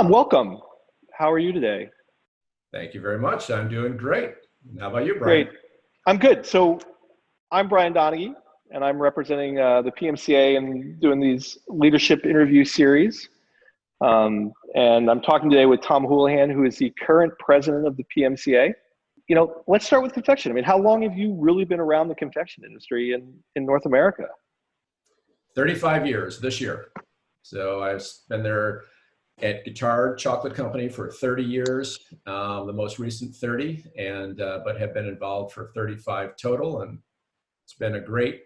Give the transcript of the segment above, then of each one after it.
Tom, welcome. How are you today? Thank you very much. I'm doing great. How about you, Brian? Great. I'm good. So I'm Brian Donaghy, and I'm representing the PMCA and doing these leadership interview series. And I'm talking today with Tom Houlihan, who is the current president of the PMCA. You know, let's start with confection. I mean, how long have you really been around the confection industry in North America? 35 years this year. So I've been there at Guittard Chocolate Company for 30 years, the most recent 30, but have been involved for 35 total. And it's been a great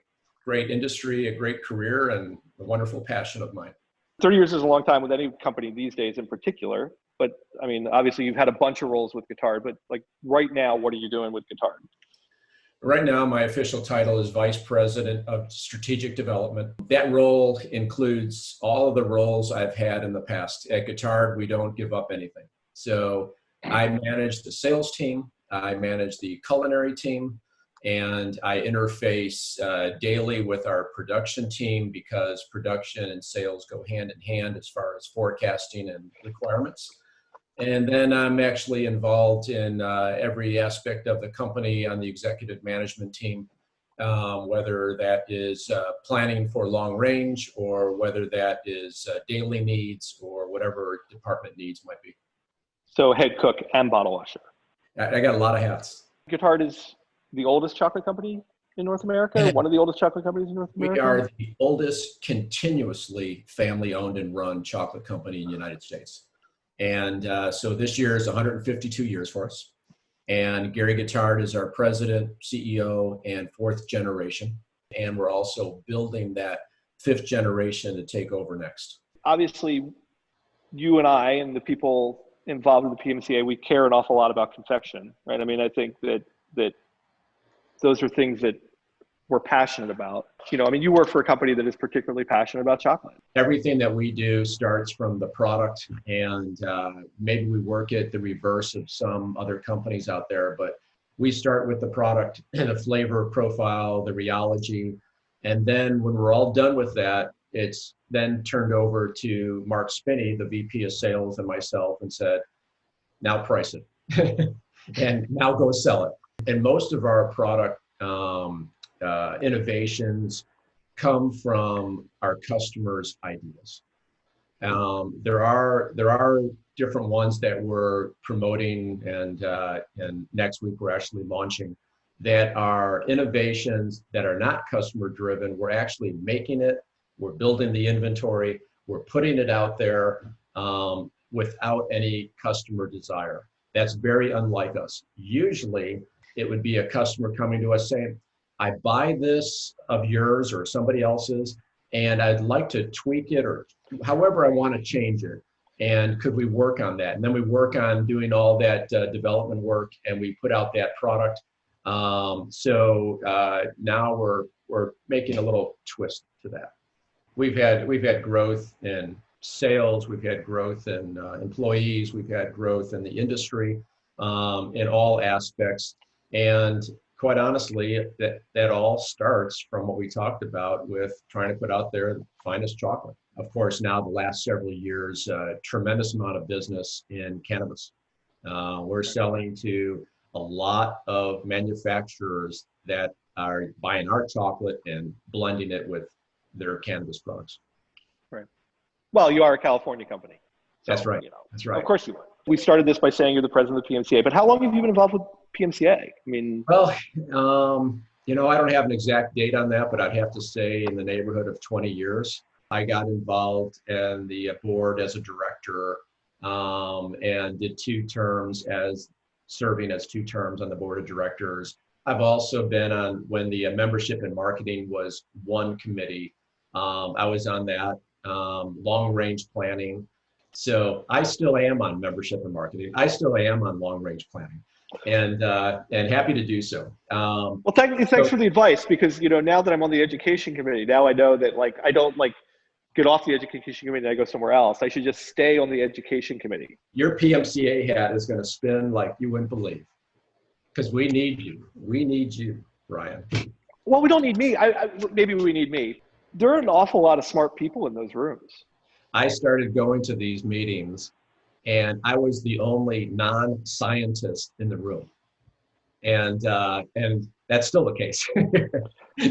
industry, a great career, and a wonderful passion of mine. 30 years is a long time with any company these days in particular. But I mean, obviously you've had a bunch of roles with Guittard, but like right now, what are you doing with Guittard? Right now, my official title is Vice President of Strategic Development. That role includes all of the roles I've had in the past. At Guittard, we don't give up anything. So I manage the sales team, I manage the culinary team, and I interface daily with our production team because production and sales go hand in hand as far as forecasting and requirements. And then I'm actually involved in every aspect of the company on the executive management team, whether that is planning for long range or whether that is daily needs or whatever department needs might be. So head cook and bottle washer. I got a lot of hats. Guittard is the oldest chocolate company in North America, one of the oldest chocolate companies in North America? We are the oldest continuously family-owned and run chocolate company in the United States. And so this year is 152 years for us. And Gary Guittard is our president, CEO, and fourth generation. And we're also building that fifth generation to take over next. Obviously, you and I and the people involved in the PMCA, we care an awful lot about confection, right? I mean, I think that those are things that we're passionate about. You know, I mean, you work for a company that is particularly passionate about chocolate. Everything that we do starts from the product, and maybe we work at the reverse of some other companies out there, but we start with the product, the flavor profile, the rheology, and then when we're all done with that, it's then turned over to Mark Spinney, the VP of sales, and myself, and said, now price it, and now go sell it. And most of our product innovations come from our customers' ideas. There are different ones that we're promoting, and next week we're actually launching that are innovations that are not customer driven. We're actually making it, we're building the inventory, we're putting it out there without any customer desire. That's very unlike us. Usually it would be a customer coming to us saying, I buy this of yours or somebody else's, and I'd like to tweak it or however I want to change it. And could we work on that? And then we work on doing all that development work, and we put out that product. So now we're making a little twist to that. We've had growth in sales, we've had growth in employees, we've had growth in the industry in all aspects. And quite honestly, that all starts from what we talked about with trying to put out there the finest chocolate. Of course, now the last several years, tremendous amount of business in cannabis. We're selling to a lot of manufacturers that are buying our chocolate and blending it with their cannabis products. Right. Well, you are a California company. So, that's right. You know, that's right. Of course you are. We started this by saying you're the president of the PMCA, but how long have you been involved with PMCA? I mean, well, you know, I don't have an exact date on that, but I'd have to say in the neighborhood of 20 years. I got involved in the board as a director and did serving as 2 terms on the board of directors. I've also been on, when the membership and marketing was one committee, I was on that, long range planning. So I still am on membership and marketing. I still am on long range planning, and happy to do so. Well, thanks for the advice, because you know, now that I'm on the education committee, now I know that like I don't like get off the education committee and I go somewhere else. I should just stay on the education committee. Your PMCA hat is going to spin like you wouldn't believe, because we need you. We need you, Brian. Well, we don't need me. Maybe we need me. There are an awful lot of smart people in those rooms. I started going to these meetings and I was the only non-scientist in the room. And that's still the case.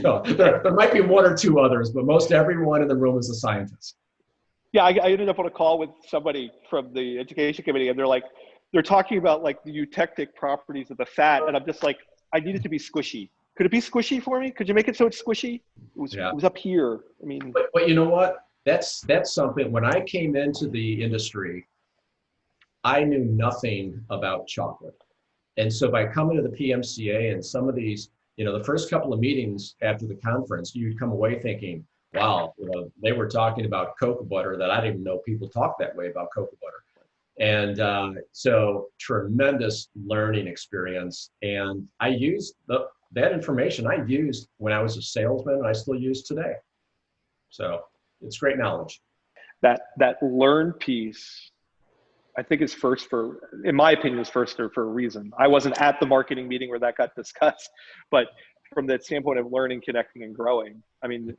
No, there might be one or two others, but most everyone in the room is a scientist. Yeah, I ended up on a call with somebody from the education committee, and they're talking about like the eutectic properties of the fat, and I'm just like, I need it to be squishy. Could it be squishy for me? Could you make it so it's squishy? It was up here. I mean, but you know what? That's something. When I came into the industry, I knew nothing about chocolate. And so by coming to the PMCA and some of these, the first couple of meetings after the conference, you'd come away thinking, wow, they were talking about cocoa butter that I didn't even know people talk that way about cocoa butter. And so tremendous learning experience. And I used that information I used when I was a salesman, and I still use today. So it's great knowledge. That learn piece, I think in my opinion, is first for a reason. I wasn't at the marketing meeting where that got discussed, but from that standpoint of learning, connecting, and growing, I mean,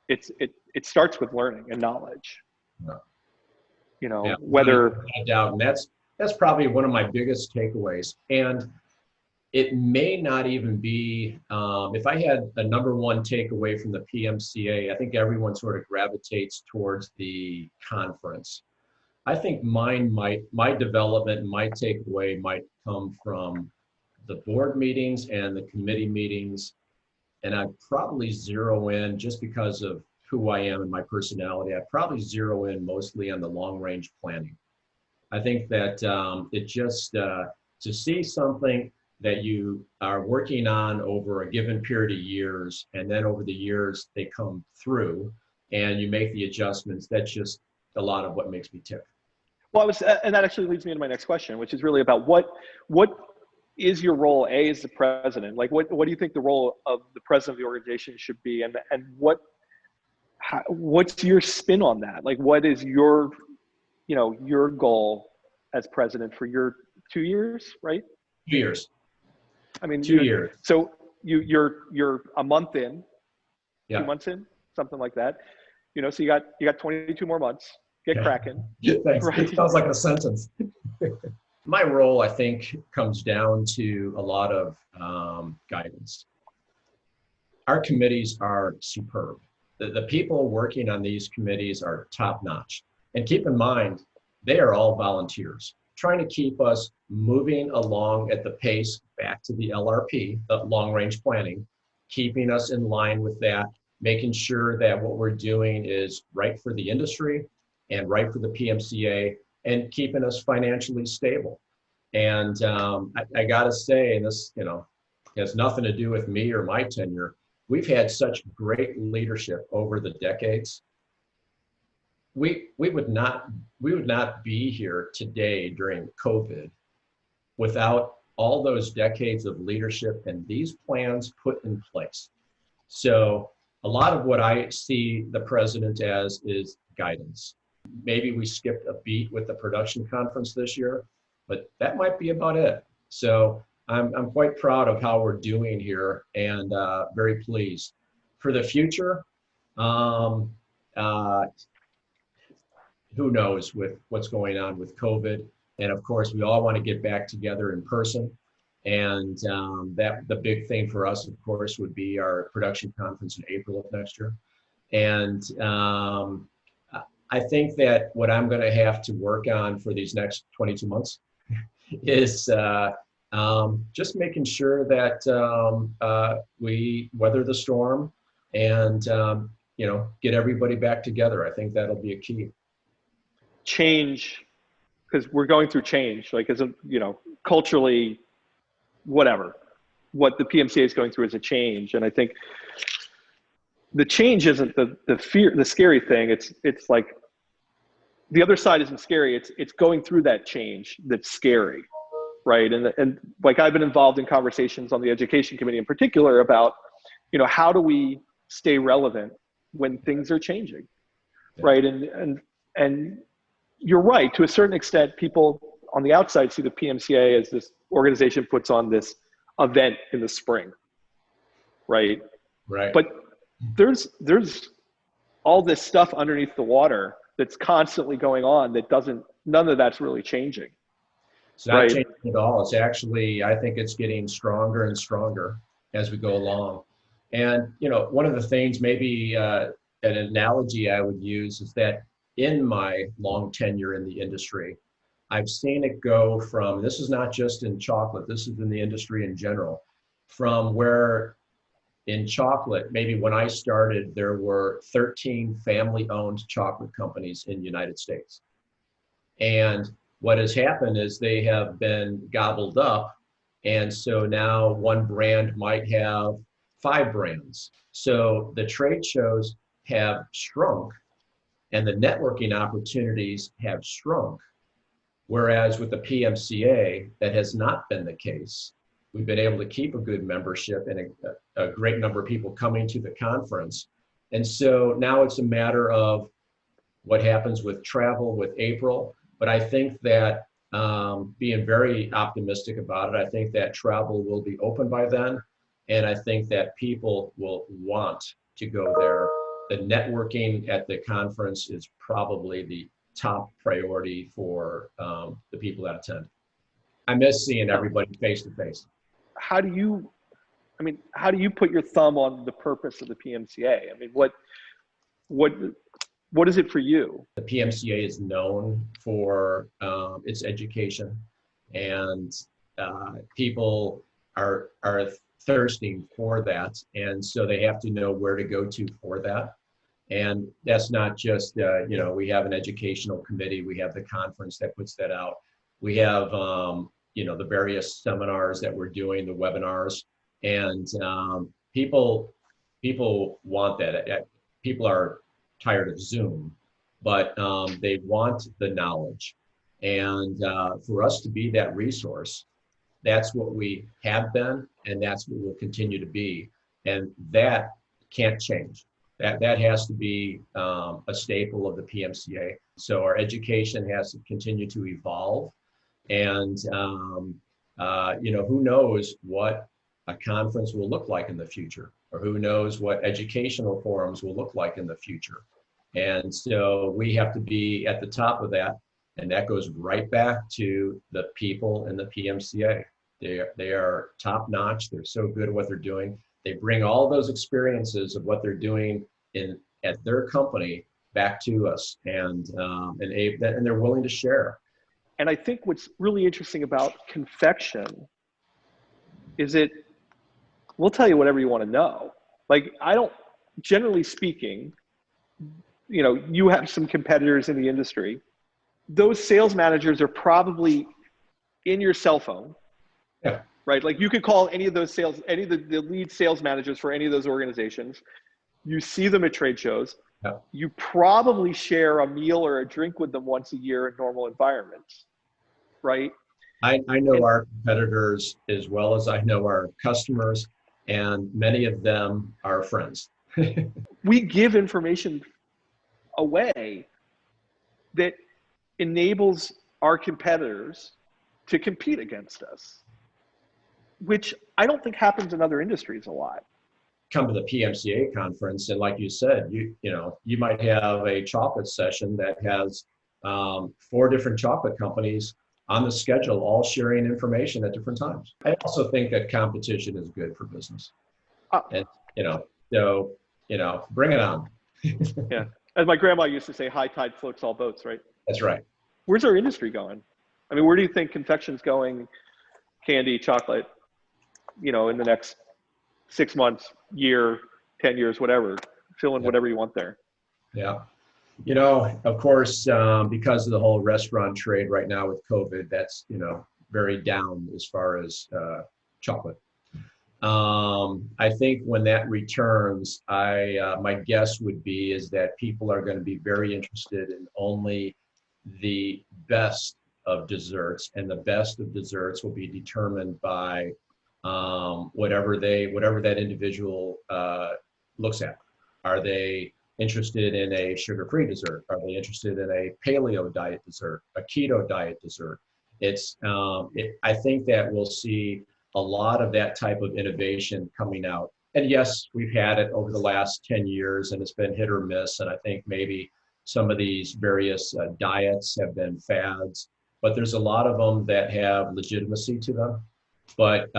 it starts with learning and knowledge. Yeah. Whether no doubt, and that's probably one of my biggest takeaways. And it may not even be, if I had a number one takeaway from the PMCA, I think everyone sort of gravitates towards the conference. I think my development and my takeaway might come from the board meetings and the committee meetings. And I'd probably zero in, just because of who I am and my personality, I'd probably zero in mostly on the long range planning. I think that it just, to see something that you are working on over a given period of years, and then over the years they come through and you make the adjustments, that's just a lot of what makes me tick. Well, and that actually leads me into my next question, which is really about what is your role, as the president? Like, what do you think the role of the president of the organization should be, and what's your spin on that? Like, what is your goal as president for your 2 years, right? 2 years. I mean, 2 years. So you're a month in, Yeah. 2 months in, something like that. So you got 22 more months. Get cracking. Thanks. Right. It sounds like a sentence. My role, I think, comes down to a lot of guidance. Our committees are superb. The people working on these committees are top notch. And keep in mind, they are all volunteers, trying to keep us moving along at the pace back to the LRP, the long range planning, keeping us in line with that, making sure that what we're doing is right for the industry and right for the PMCA, and keeping us financially stable. And I gotta say, and this has nothing to do with me or my tenure, we've had such great leadership over the decades. We would not be here today during COVID without all those decades of leadership and these plans put in place. So a lot of what I see the president as is guidance. Maybe we skipped a beat with the production conference this year, but that might be about it. So I'm quite proud of how we're doing here, and very pleased. For the future, who knows with what's going on with COVID. And of course, we all want to get back together in person. And that the big thing for us, of course, would be our production conference in April of next year. And I think that what I'm going to have to work on for these next 22 months is just making sure that we weather the storm and get everybody back together. I think that'll be a key. Change, because we're going through change, like culturally, whatever, what the PMCA is going through is a change. And I think the change isn't the scary thing. It's like the other side isn't scary. It's going through that change that's scary, right? And like I've been involved in conversations on the education committee in particular about, how do we stay relevant when things are changing, right? And you're right, to a certain extent, people on the outside see the PMCA as this organization puts on this event in the spring, right? Right. But there's all this stuff underneath the water that's constantly going on that none of that's really changing. It's not Right. changing at all. It's actually, I think it's getting stronger and stronger as we go along. And, one of the things, maybe an analogy I would use is that in my long tenure in the industry, I've seen it go from, this is not just in chocolate, this is in the industry in general, from where in chocolate, maybe when I started, there were 13 family-owned chocolate companies in the United States. And what has happened is they have been gobbled up. And so now one brand might have 5 brands. So the trade shows have shrunk and the networking opportunities have shrunk. Whereas with the PMCA, that has not been the case. We've been able to keep a good membership and a great number of people coming to the conference. And so now it's a matter of what happens with travel with April. But I think that being very optimistic about it, I think that travel will be open by then. And I think that people will want to go there. The networking at the conference is probably the top priority for the people that attend. I miss seeing everybody face to face. How do you put your thumb on the purpose of the PMCA? I mean, what is it for you? The PMCA is known for its education, and people are thirsting for that, and so they have to know where to go to for that. And that's not just we have an educational committee, we have the conference that puts that out, we have the various seminars that we're doing, the webinars, and people want that. People are tired of Zoom, but they want the knowledge. And for us to be that resource, that's what we have been, and that's what we'll continue to be. And that can't change. That has to be a staple of the PMCA. So our education has to continue to evolve. And, who knows what a conference will look like in the future, or who knows what educational forums will look like in the future. And so we have to be at the top of that. And that goes right back to the people in the PMCA. They are top notch. They're so good at what they're doing. They bring all those experiences of what they're doing at their company back to us, and they're willing to share. And I think what's really interesting about confection is we'll tell you whatever you want to know. Like, generally speaking, you have some competitors in the industry. Those sales managers are probably in your cell phone. Yeah. Right? Like, you could call any of those any of the lead sales managers for any of those organizations. You see them at trade shows. Yeah. You probably share a meal or a drink with them once a year in normal environments, right? I know our competitors as well as I know our customers, and many of them are friends. We give information away that enables our competitors to compete against us, which I don't think happens in other industries a lot. Come to the PMCA conference, and like you said, you might have a chocolate session that has 4 different chocolate companies on the schedule, all sharing information at different times. I also think that competition is good for business. And bring it on. Yeah, as my grandma used to say, high tide floats all boats, right? That's right. Where's our industry going? I mean, where do you think confection's going, candy, chocolate, in the next 6 months, year, 10 years, whatever? Fill in whatever you want there. Yeah. Of course, because of the whole restaurant trade right now with COVID, that's, very down as far as chocolate. I think when that returns, my guess would be is that people are going to be very interested in only the best of desserts, and the best of desserts will be determined by whatever that individual looks at. Are they interested in a sugar-free dessert? Are they interested in a paleo diet dessert, a keto diet dessert? I think that we'll see a lot of that type of innovation coming out. And yes, we've had it over the last 10 years, and it's been hit or miss. And I think maybe some of these various diets have been fads, but there's a lot of them that have legitimacy to them. But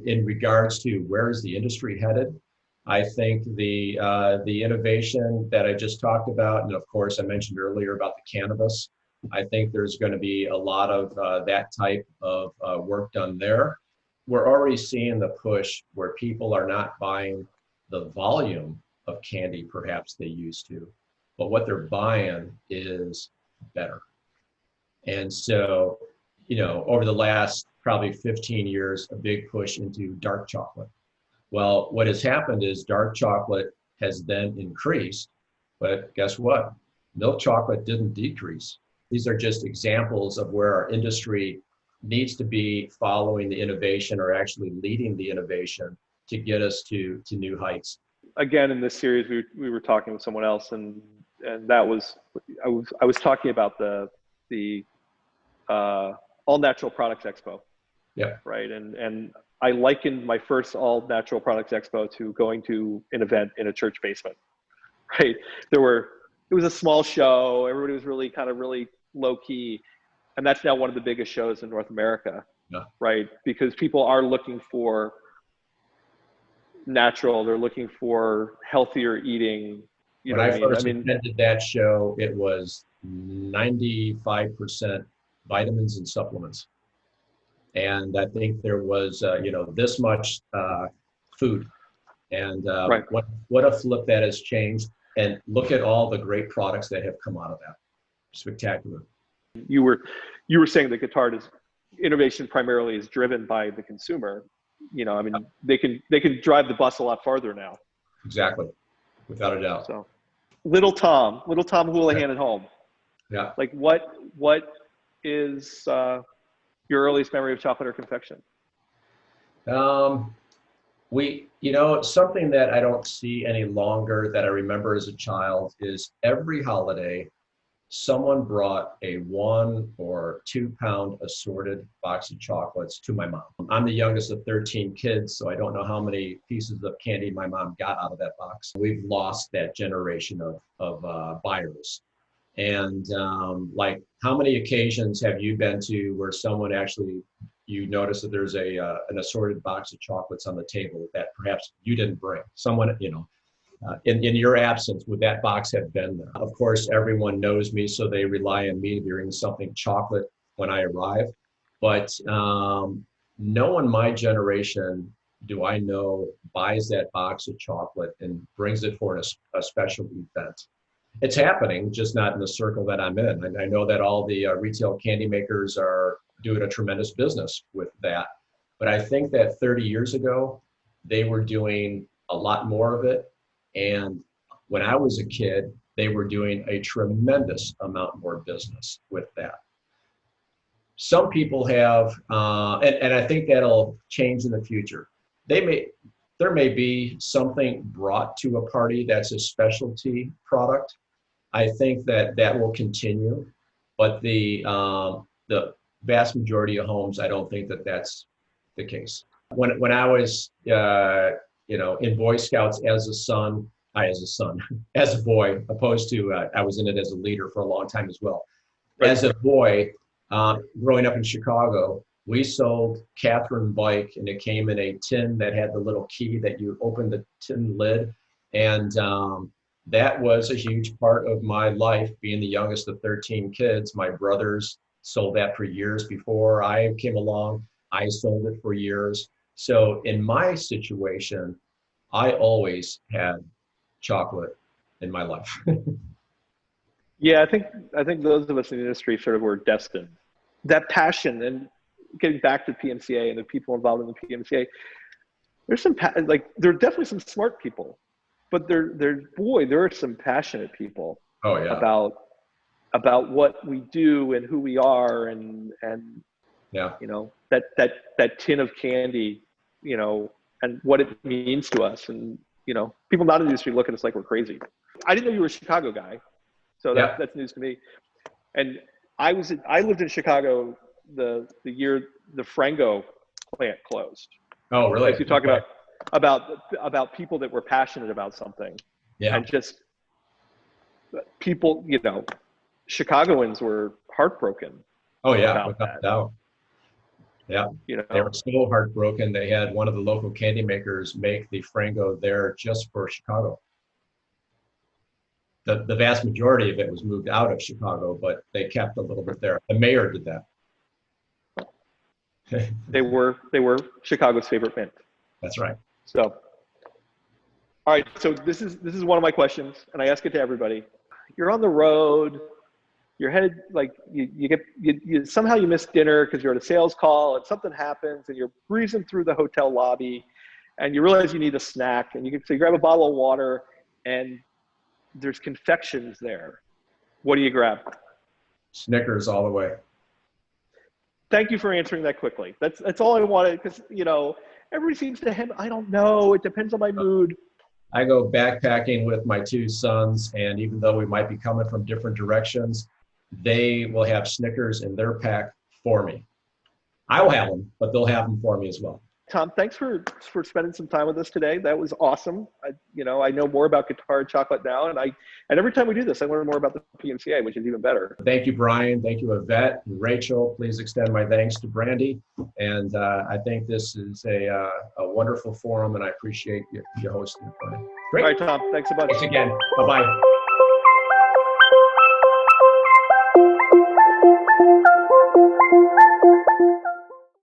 in regards to where is the industry headed, I think the innovation that I just talked about, and of course I mentioned earlier about the cannabis, I think there's going to be a lot of that type of work done there. We're already seeing the push where people are not buying the volume of candy perhaps they used to, but what they're buying is better. And so, over the last probably 15 years, a big push into dark chocolate. Well, what has happened is dark chocolate has then increased, but guess what? Milk chocolate didn't decrease. These are just examples of where our industry needs to be following the innovation or actually leading the innovation to get us to new heights. Again, in this series, we were talking with someone else, and that was I was talking about the All Natural Products Expo. Yeah. Right. And I likened my first All Natural Products Expo to going to an event in a church basement. Right. It was a small show. Everybody was really low key. And that's now one of the biggest shows in North America. Yeah. Right. Because people are looking for natural, they're looking for healthier eating. When I first attended that show, it was 95% vitamins and supplements. And I think there was, this much food. And right. what a flip that has changed. And look at all the great products that have come out of that. Spectacular. You were saying that Guittard is innovation primarily is driven by the consumer. They can drive the bus a lot farther now. Exactly, without a doubt. So, little Tom Houlihan at home. Yeah. Like what is your earliest memory of chocolate or confection? Something that I don't see any longer that I remember as a child is every holiday, someone brought a 1 or 2 pound assorted box of chocolates to my mom. I'm the youngest of 13 kids, so I don't know how many pieces of candy my mom got out of that box. We've lost that generation of buyers. And like, how many occasions have you been to where someone actually, you notice that there's an assorted box of chocolates on the table that perhaps you didn't bring? Someone, in your absence, would that box have been there? Of course, everyone knows me, so they rely on me to bring something chocolate when I arrive. But no one my generation, do I know, buys that box of chocolate and brings it for a special event. It's happening, just not in the circle that I'm in. I know that all the retail candy makers are doing a tremendous business with that. But I think that 30 years ago, they were doing a lot more of it. And when I was a kid, they were doing a tremendous amount more business with that. Some people have, and I think that'll change in the future. There may be something brought to a party that's a specialty product. I think that will continue, but the vast majority of homes, I don't think that's the case. When I was, in Boy Scouts as a boy, opposed to, I was in it as a leader for a long time as well. Right. As a boy, growing up in Chicago, we sold Catherine bike, and it came in a tin that had the little key that you opened the tin lid. And that was a huge part of my life, being the youngest of 13 kids. My brothers sold that for years before I came along. I sold it for years. So in my situation, I always had chocolate in my life. Yeah, I think those of us in the industry sort of were destined. That passion, and getting back to PMCA and the people involved in the PMCA, there are definitely some smart people, but there are some passionate people. Oh yeah. About what we do and who we are, and yeah, that tin of candy, and what it means to us. And people not in the industry look at us like we're crazy. I didn't know you were a Chicago guy, so that's news to me. And I lived in Chicago the year the Frango plant closed. Oh, really? You talk about people that were passionate about something, yeah, and just people, you know, Chicagoans were heartbroken. Oh yeah, about without that. doubt. Yeah, You they know, were so heartbroken. They had one of the local candy makers make the Frango there just for Chicago. The vast majority of it was moved out of Chicago, but they kept a little bit there. The mayor did that. they were Chicago's favorite mint. That's right. So, all right. So this is one of my questions, and I ask it to everybody. You're on the road. You're headed, like, you somehow you miss dinner because you're at a sales call and something happens and you're breezing through the hotel lobby and you realize you need a snack, and so you grab a bottle of water and there's confections there. What do you grab? Snickers all the way. Thank you for answering that quickly. That's all I wanted, because, you know, everybody seems to have, I don't know, it depends on my mood. I go backpacking with my two sons, and even though we might be coming from different directions, they will have Snickers in their pack for me. I will have them, but they'll have them for me as well. Tom, thanks for spending some time with us today. That was awesome. I know more about Guittard chocolate now, and every time we do this, I learn more about the PMCA, which is even better. Thank you, Brian. Thank you, Yvette and Rachel. Please extend my thanks to Brandy. And I think this is a wonderful forum, and I appreciate you hosting it, Brian. Great. All right, Tom, thanks a bunch. Thanks again. Bye-bye.